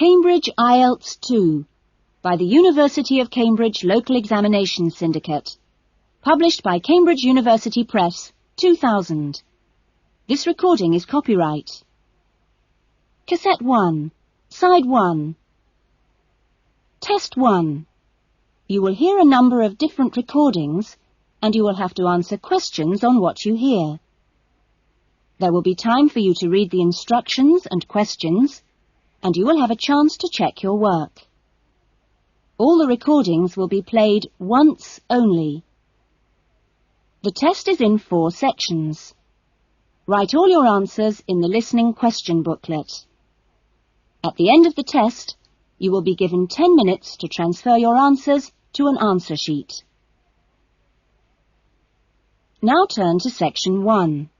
Cambridge Ielts 2 by the University of Cambridge Local Examination Syndicate. Published by Cambridge University Press, 2000. This recording is copyright. Cassette 1, Side 1. Test 1. You will hear a number of different recordings and you will have to answer questions on what you hear. There will be time for you to read the instructions and questions, and you will have a chance to check your work. All the recordings will be played once only. The test is in 4 sections. Write all your answers in the listening question booklet. At the end of the test, you will be given 10 minutes to transfer your answers to an answer sheet. Now turn to Section 1.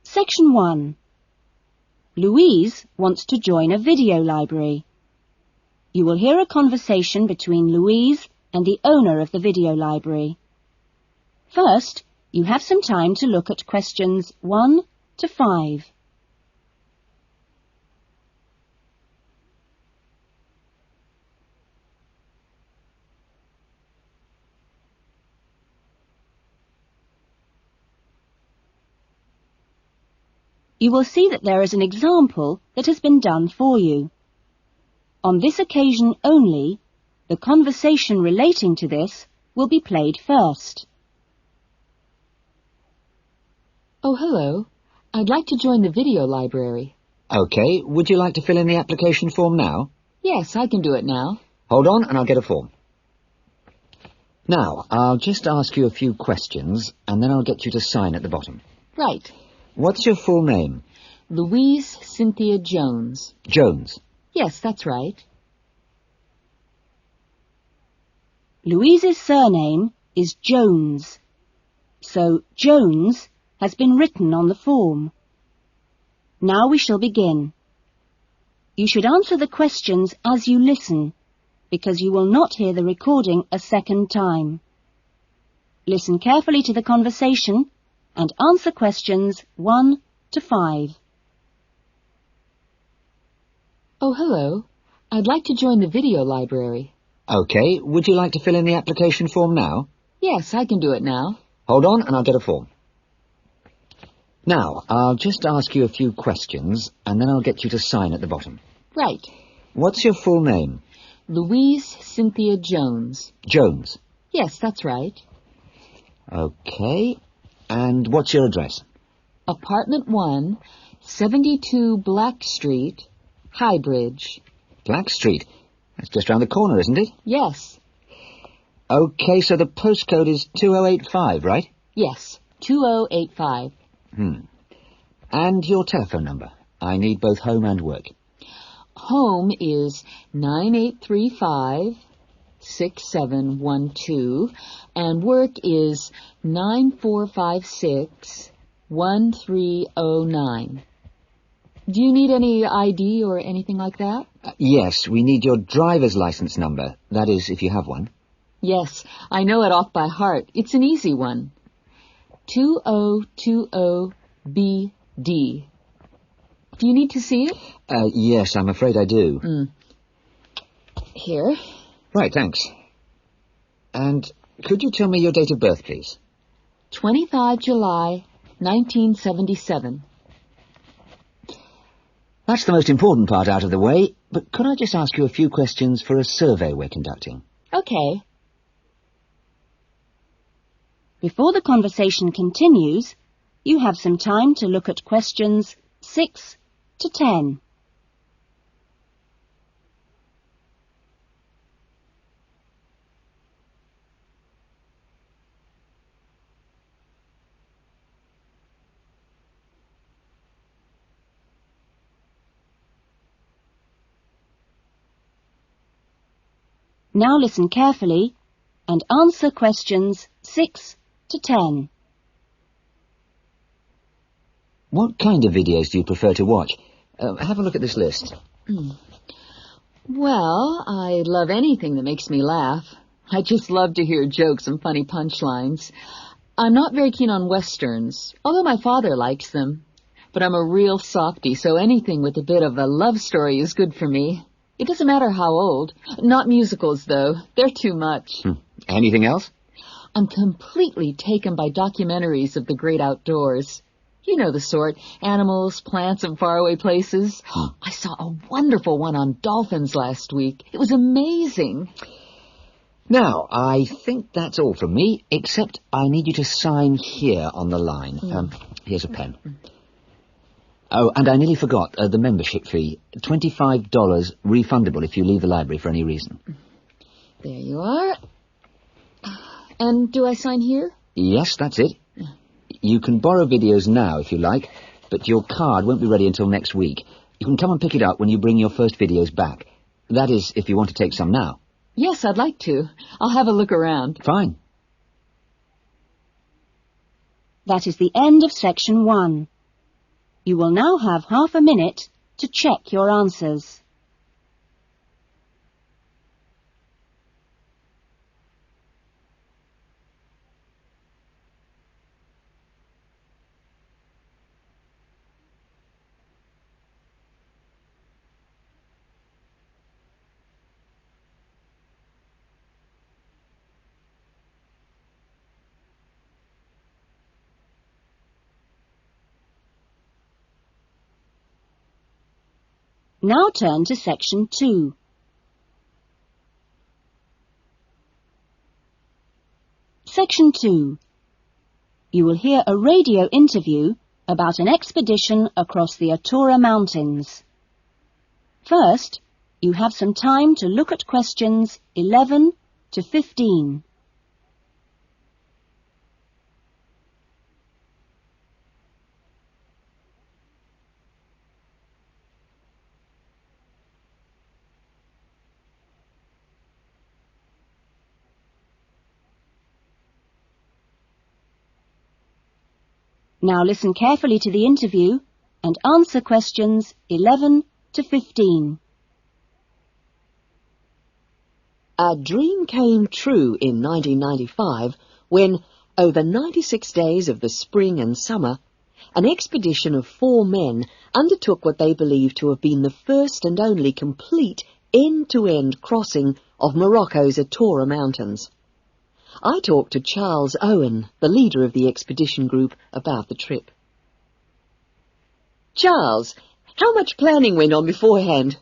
Section 1. Louise wants to join a video library. You will hear a conversation between Louise and the owner of the video library. First, you have some time to look at questions 1 to 5. You will see that there is an example that has been done for you. On this occasion only, the conversation relating to this will be played first. Oh, hello. I'd like to join the video library. OK, would you like to fill in the application form now? Yes, I can do it now. Hold on and I'll get a form. Now, I'll just ask you a few questions and then I'll get you to sign at the bottom. Right. What's your full name? Louise Cynthia Jones. Jones. Yes, that's right. Louise's surname is Jones, so Jones has been written on the form. Now we shall begin. You should answer the questions as you listen, because you will not hear the recording a second time. Listen carefully to the conversation and answer questions 1 to 5. Oh, hello. I'd like to join the video library. OK, would you like to fill in the application form now? Yes, I can do it now. Hold on and I'll get a form. Now, I'll just ask you a few questions and then I'll get you to sign at the bottom. Right. What's your full name? Louise Cynthia Jones. Jones. Yes, that's right. OK. And what's your address? Apartment 1, 72 Black Street, Highbridge. Black Street? That's just round the corner, isn't it? Yes. OK, so the postcode is 2085, right? Yes, 2085. And your telephone number? I need both home and work. Home is 9835-6712, and work is 9456-1309. Do you need any ID or anything like that? Yes, we need your driver's license number. That is, if you have one. Yes, I know it off by heart. It's an easy one. 2020BD. Do you need to see it? Yes, I'm afraid I do. Here. Right, thanks. And could you tell me your date of birth, please? 25 July, 1977. That's the most important part out of the way, but could I just ask you a few questions for a survey we're conducting? Okay. Before the conversation continues, you have some time to look at questions 6 to 10. Now listen carefully and answer questions 6 to 10. What kind of videos do you prefer to watch? Have a look at this list. Well, I love anything that makes me laugh. I just love to hear jokes and funny punchlines. I'm not very keen on westerns, although my father likes them. but I'm a real softie, so anything with a bit of a love story is good for me. It doesn't matter how old. Not musicals, though. They're too much. Anything else? I'm completely taken by documentaries of the great outdoors. You know the sort. Animals, plants, and faraway places. I saw a wonderful one on dolphins last week. It was amazing. Now, I think that's all from me, except I need you to sign here on the line. Here's a pen. Oh, and I nearly forgot the membership fee. $25 refundable if you leave the library for any reason. There you are. And do I sign here? Yes, that's it. You can borrow videos now if you like, but your card won't be ready until next week. You can come and pick it up when you bring your first videos back. That is, if you want to take some now. Yes, I'd like to. I'll have a look around. Fine. That is the end of section 1. You will now have half a minute to check your answers. Now turn to section 2. Section 2. You will hear a radio interview about an expedition across the Atura Mountains. First, you have some time to look at questions 11 to 15. Now listen carefully to the interview and answer questions 11 to 15. A dream came true in 1995 when, over 96 days of the spring and summer, an expedition of 4 men undertook what they believed to have been the first and only complete end-to-end crossing of Morocco's Atura Mountains. I talked to Charles Owen, the leader of the expedition group, about the trip. Charles, how much planning went on beforehand?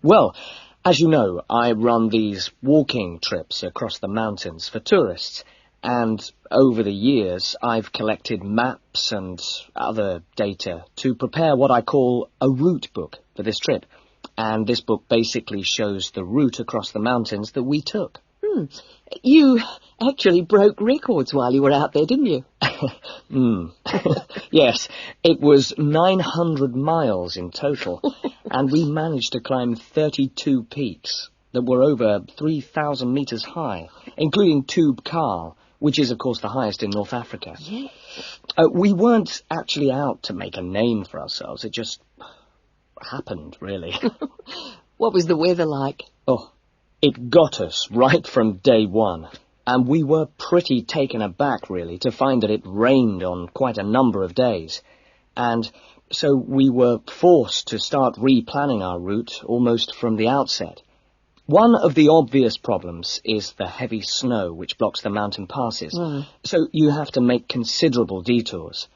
Well, as you know, I run these walking trips across the mountains for tourists, and over the years I've collected maps and other data to prepare what I call a route book for this trip. And this book basically shows the route across the mountains that we took. You actually broke records while you were out there, didn't you? Yes, it was 900 miles in total, and we managed to climb 32 peaks that were over 3,000 metres high, including Tube Karl, which is, of course, the highest in North Africa. Yeah. We weren't actually out to make a name for ourselves. It just happened, really. What was the weather like? Oh, it got us right from day one, and we were pretty taken aback, really, to find that it rained on quite a number of days. And so we were forced to start replanning our route almost from the outset. One of the obvious problems is the heavy snow which blocks the mountain passes, so you have to make considerable detours.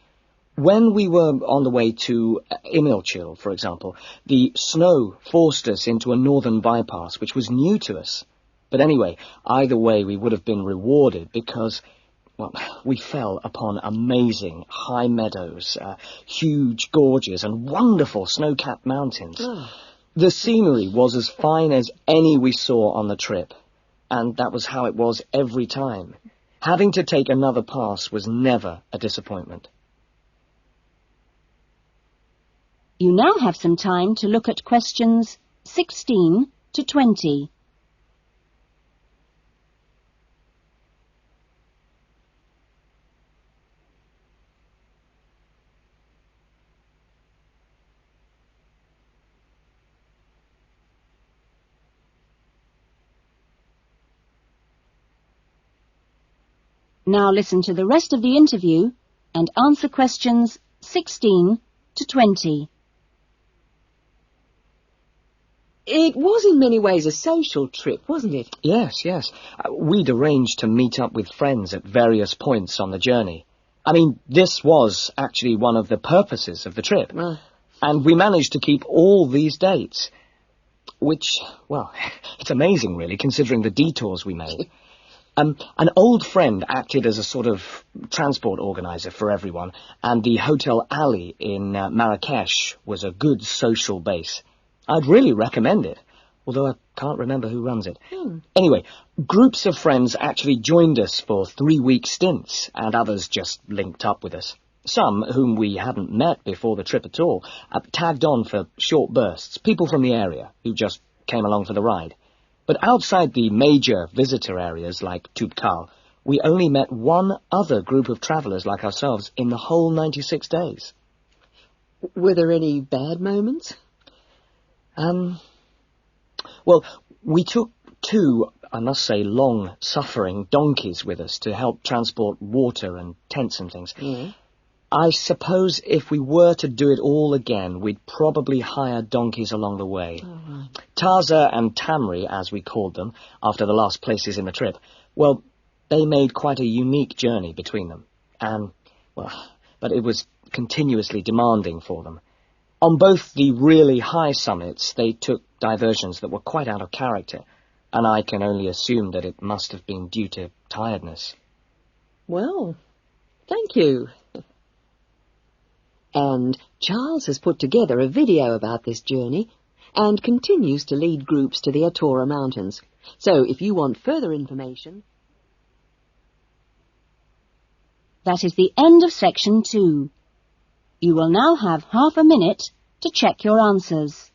When we were on the way to Ielts, for example, the snow forced us into a northern bypass, which was new to us. But anyway, either way, we would have been rewarded because, well, we fell upon amazing high meadows, huge gorges, and wonderful snow-capped mountains. The scenery was as fine as any we saw on the trip, and that was how it was every time. Having to take another pass was never a disappointment. You now have some time to look at questions 16 to 20. Now listen to the rest of the interview and answer questions 16 to 20. It was in many ways a social trip, wasn't it? Yes, yes. We'd arranged to meet up with friends at various points on the journey. I mean, this was actually one of the purposes of the trip. And we managed to keep all these dates. Which, well, it's amazing, really, considering the detours we made. An old friend acted as a sort of transport organizer for everyone, and the Hotel Ali in Marrakesh was a good social base. I'd really recommend it, although I can't remember who runs it. Anyway, groups of friends actually joined us for 3-week stints, and others just linked up with us. Some, whom we hadn't met before the trip at all, tagged on for short bursts, people from the area who just came along for the ride. But outside the major visitor areas like Toubkal, we only met one other group of travellers like ourselves in the whole 96 days. Were there any bad moments? Well, we took 2, I must say, long-suffering donkeys with us to help transport water and tents and things. I suppose if we were to do it all again, we'd probably hire donkeys along the way. Taza and Tamri, as we called them, after the last places in the trip, well, they made quite a unique journey between them. But it was continuously demanding for them. On both the really high summits, they took diversions that were quite out of character, and I can only assume that it must have been due to tiredness. Well, thank you. And Charles has put together a video about this journey and continues to lead groups to the Atora Mountains. So if you want further information... That is the end of section 2. You will now have half a minute to check your answers.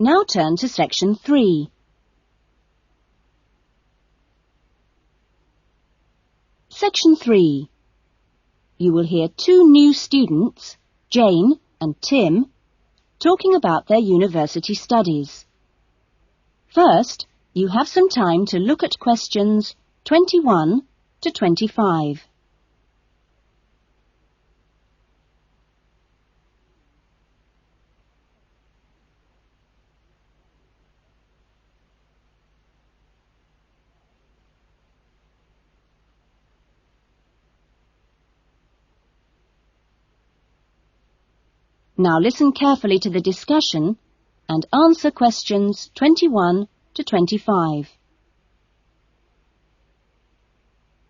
Now turn to section 3. Section 3. You will hear 2 new students, Jane and Tim, talking about their university studies. First, you have some time to look at questions 21 to 25. Now listen carefully to the discussion and answer questions 21 to 25.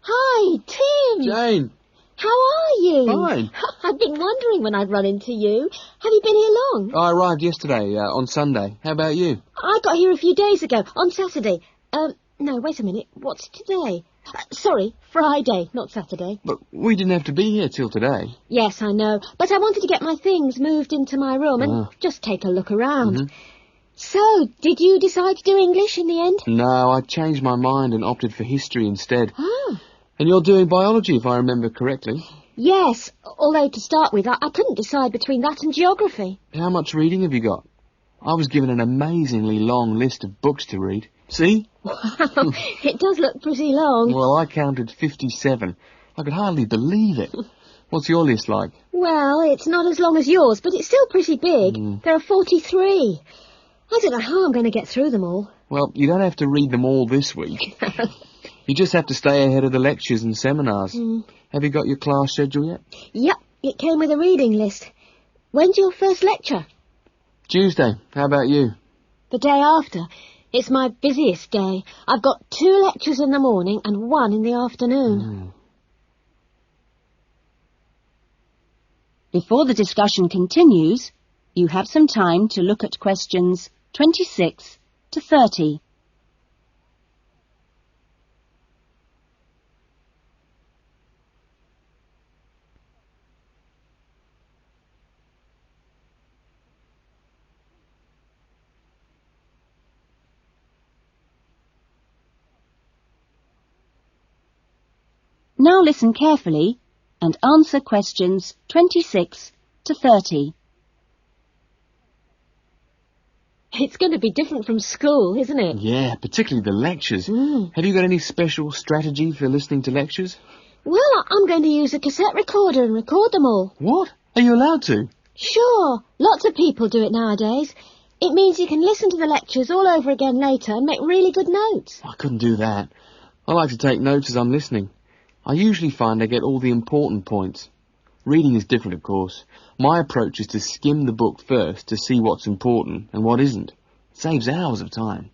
Hi, Tim. Jane. How are you? Fine. I've been wondering when I'd run into you. Have you been here long? I arrived yesterday, on Sunday. How about you? I got here a few days ago, on Saturday. No, wait a minute. What's today? Sorry, Friday, not Saturday. But we didn't have to be here till today. Yes, I know. But I wanted to get my things moved into my room and just take a look around. So, did you decide to do English in the end? No, I changed my mind and opted for history instead. Oh. And you're doing biology, if I remember correctly. Yes, although to start with, I couldn't decide between that and geography. How much reading have you got? I was given an amazingly long list of books to read. See? Wow, it does look pretty long. Well, I counted 57. I could hardly believe it. What's your list like? Well, it's not as long as yours, but it's still pretty big. There are 43. I don't know how I'm going to get through them all. Well, you don't have to read them all this week. You just have to stay ahead of the lectures and seminars. Have you got your class schedule yet? Yep, it came with a reading list. When's your first lecture? Tuesday. How about you? The day after. It's my busiest day. I've got 2 lectures in the morning and 1 in the afternoon. Before the discussion continues, you have some time to look at questions 26 to 30. Now listen carefully and answer questions 26 to 30. It's going to be different from school, isn't it? Yeah, particularly the lectures. Have you got any special strategy for listening to lectures? Well, I'm going to use a cassette recorder and record them all. What? Are you allowed to? Sure, lots of people do it nowadays. It means you can listen to the lectures all over again later and make really good notes. I couldn't do that. I like to take notes as I'm listening. I usually find I get all the important points. Reading is different, of course. My approach is to skim the book first to see what's important and what isn't. It saves hours of time.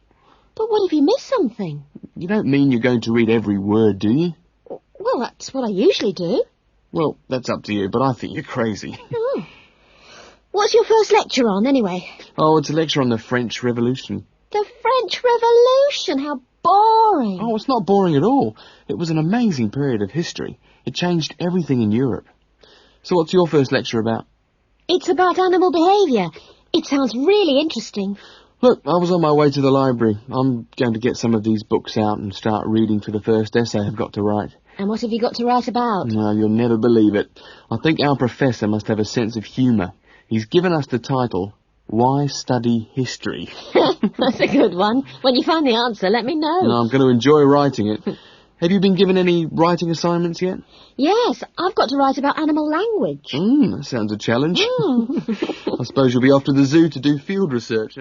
But what if you miss something? You don't mean you're going to read every word, do you? Well, that's what I usually do. Well, that's up to you, but I think you're crazy. Oh. What's your first lecture on, anyway? Oh, it's a lecture on the French Revolution. The French Revolution, how boring. Oh, it's not boring at all. It was an amazing period of history. It changed everything in Europe. So what's your first lecture about? It's about animal behaviour. It sounds really interesting. Look, I was on my way to the library. I'm going to get some of these books out and start reading for the first essay I've got to write. And what have you got to write about? Well, you'll never believe it. I think our professor must have a sense of humour. He's given us the title, Why Study History? That's a good one. When you find the answer, let me know. I'm going to enjoy writing it. Have you been given any writing assignments yet? Yes, I've got to write about animal language. That sounds a challenge. I suppose you'll be off to the zoo to do field research.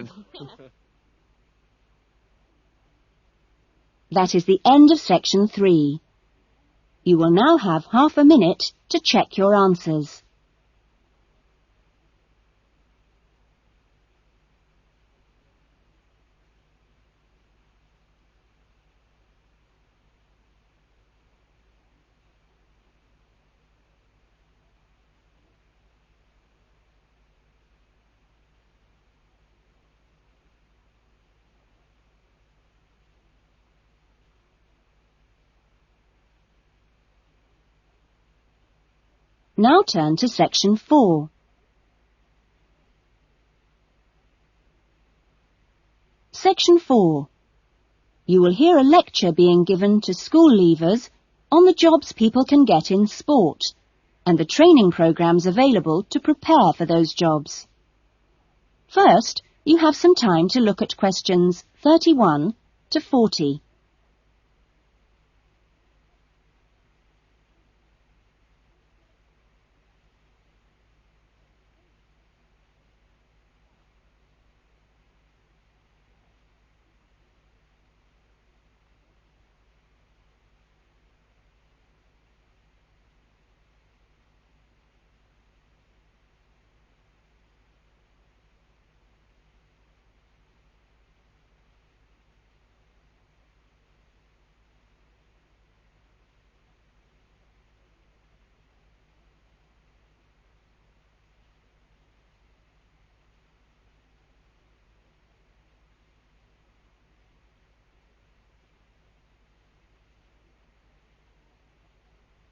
That is the end of section 3. You will now have half a minute to check your answers. Now turn to section 4. Section 4. You will hear a lecture being given to school leavers on the jobs people can get in sport and the training programs available to prepare for those jobs. First, you have some time to look at questions 31 to 40.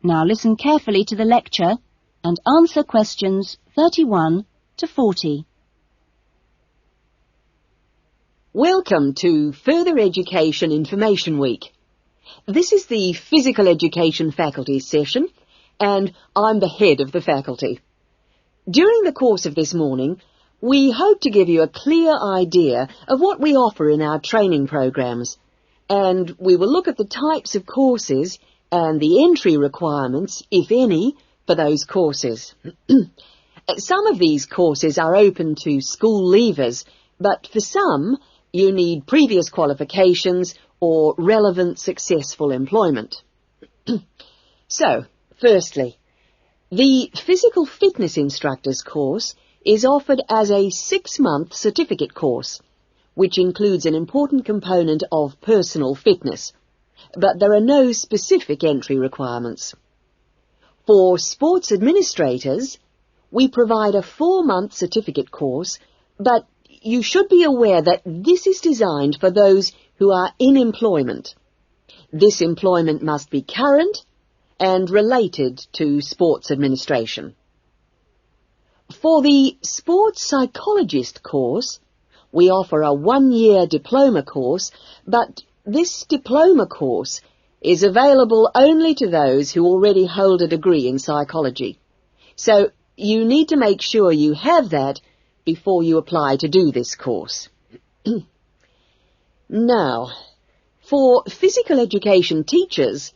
Now listen carefully to the lecture and answer questions 31 to 40. Welcome to Further Education Information Week. This is the Physical Education Faculty session, and I'm the head of the faculty. During the course of this morning, we hope to give you a clear idea of what we offer in our training programs, and we will look at the types of courses and the entry requirements, if any, for those courses. Some of these courses are open to school leavers, but for some, you need previous qualifications or relevant successful employment. So, firstly, the Physical Fitness Instructors course is offered as a 6-month certificate course, which includes an important component of personal fitness, but there are no specific entry requirements. For sports administrators, we provide a 4-month certificate course, but you should be aware that this is designed for those who are in employment. This employment must be current and related to sports administration. For the sports psychologist course, we offer a 1-year diploma course, but this diploma course is available only to those who already hold a degree in psychology. So you need to make sure you have that before you apply to do this course. Now, for physical education teachers,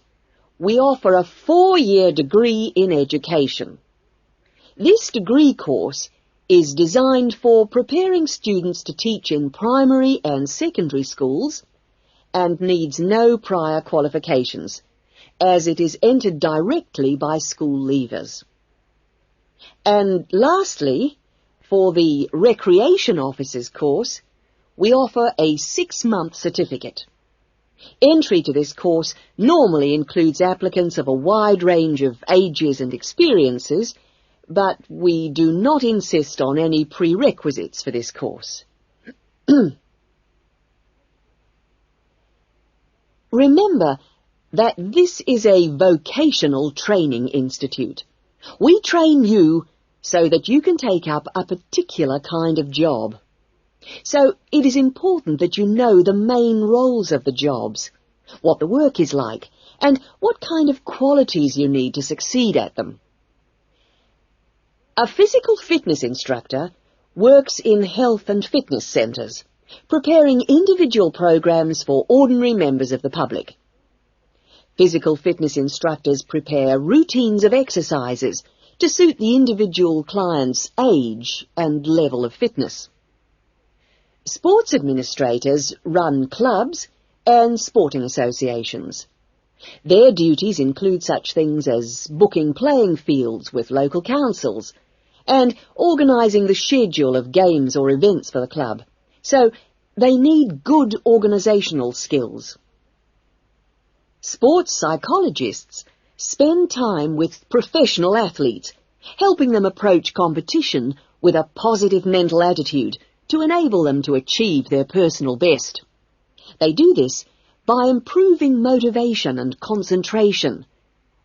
we offer a 4-year degree in education. This degree course is designed for preparing students to teach in primary and secondary schools and needs no prior qualifications, as it is entered directly by school leavers. And lastly, for the Recreation Officers course, we offer a 6-month certificate. Entry to this course normally includes applicants of a wide range of ages and experiences, but we do not insist on any prerequisites for this course. Remember that this is a vocational training institute. We train you so that you can take up a particular kind of job. So it is important that you know the main roles of the jobs, what the work is like, and what kind of qualities you need to succeed at them. A physical fitness instructor works in health and fitness centres, preparing individual programs for ordinary members of the public. Physical fitness instructors prepare routines of exercises to suit the individual client's age and level of fitness. Sports administrators run clubs and sporting associations. Their duties include such things as booking playing fields with local councils and organising the schedule of games or events for the club. So they need good organisational skills. Sports psychologists spend time with professional athletes, helping them approach competition with a positive mental attitude to enable them to achieve their personal best. They do this by improving motivation and concentration,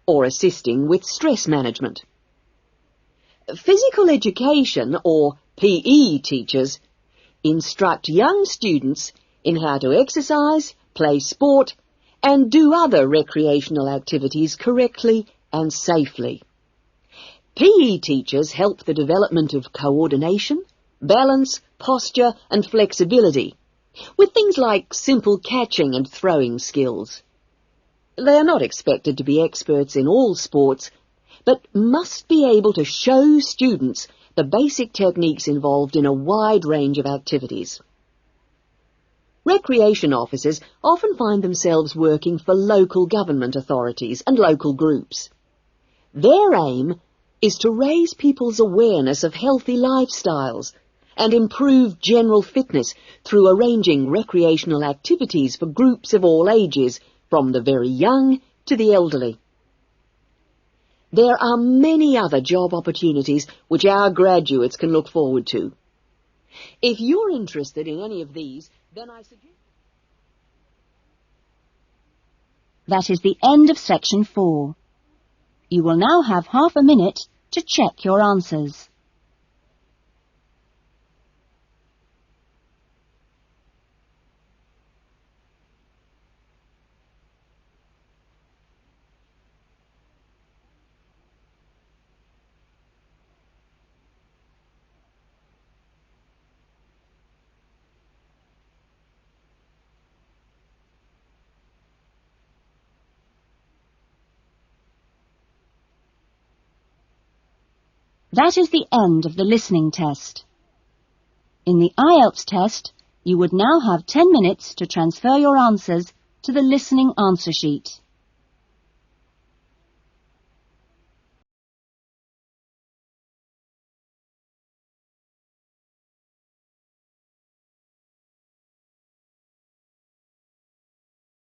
or assisting with stress management. Physical education, or PE teachers, instruct young students in how to exercise, play sport, and do other recreational activities correctly and safely. PE teachers help the development of coordination, balance, posture and flexibility, with things like simple catching and throwing skills. They are not expected to be experts in all sports, but must be able to show students the basic techniques involved in a wide range of activities. Recreation officers often find themselves working for local government authorities and local groups. Their aim is to raise people's awareness of healthy lifestyles and improve general fitness through arranging recreational activities for groups of all ages, from the very young to the elderly. There are many other job opportunities which our graduates can look forward to. If you're interested in any of these, then I suggest... That is the end of section 4. You will now have half a minute to check your answers. That is the end of the listening test. In the Ielts test, you would now have 10 minutes to transfer your answers to the listening answer sheet.